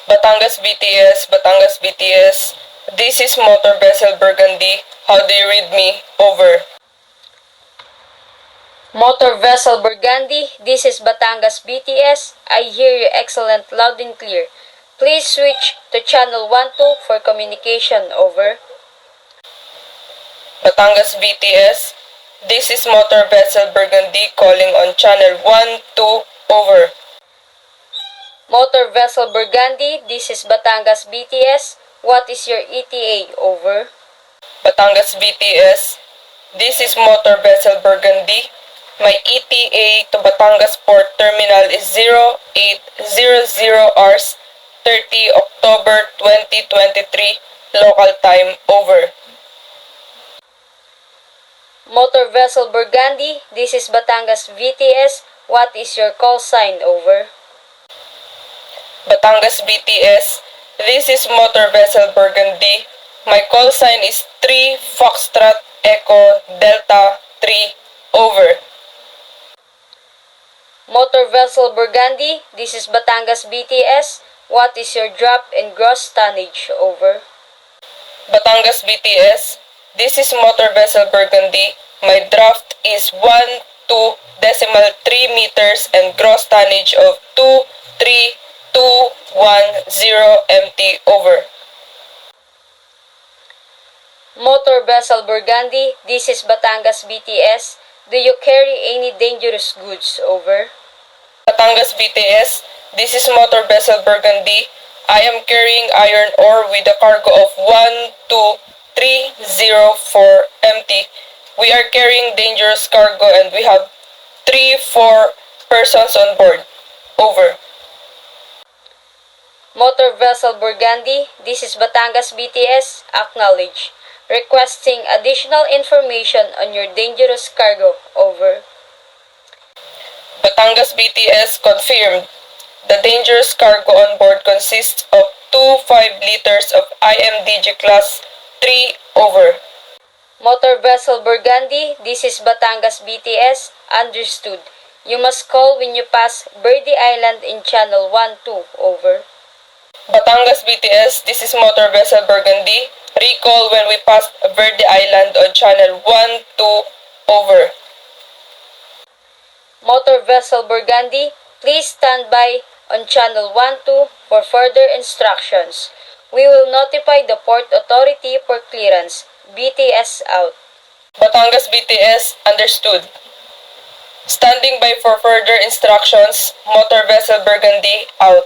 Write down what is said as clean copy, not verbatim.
Batangas BTS, Batangas BTS. This is Motor Vessel Burgundy. How do you read me? Over. Motor Vessel Burgundy, this is Batangas BTS. I hear you excellent loud and clear. Please switch to channel 12 for communication. Over. Batangas BTS. This is Motor Vessel Burgundy calling on channel 12. Over. Motor Vessel Burgundy, this is Batangas BTS. What is your ETA? Over. Batangas BTS. This is Motor Vessel Burgundy. My ETA to Batangas Port Terminal is 0800 hours 30 October 2023 local time. Over. Motor Vessel Burgundy, this is Batangas VTS. What is your call sign? Over. Batangas BTS. This is Motor Vessel Burgundy. My call sign is 3 Foxtrot Echo Delta 3. Over. Motor Vessel Burgundy, this is Batangas BTS. What is your drop and gross tonnage? Over. Batangas BTS. This is Motor Vessel Burgundy. My draft is 12.3 meters and gross tonnage of 23210 MT. Over. Motor Vessel Burgundy, this is Batangas BTS. Do you carry any dangerous goods? Over. Batangas BTS. This is Motor Vessel Burgundy. I am carrying iron ore with a cargo of 12304 MT. We are carrying dangerous cargo and we have 3-4 persons on board. Over. Motor Vessel Burgundy, this is Batangas BTS. Acknowledge. Requesting additional information on your dangerous cargo. Over. Batangas BTS confirmed. The dangerous cargo on board consists of 25 liters of IMDG Class 3. Over. Motor Vessel Burgundy, this is Batangas BTS. Understood. You must call when you pass Verde Island in channel 12. Over. Batangas BTS, this is Motor Vessel Burgundy. Recall when we pass Verde Island on channel 12. Over. Motor Vessel Burgundy, please stand by on channel 12 for further instructions. We will notify the Port Authority for clearance. BTS out. Batangas BTS, understood. Standing by for further instructions. Motor Vessel Burgundy out.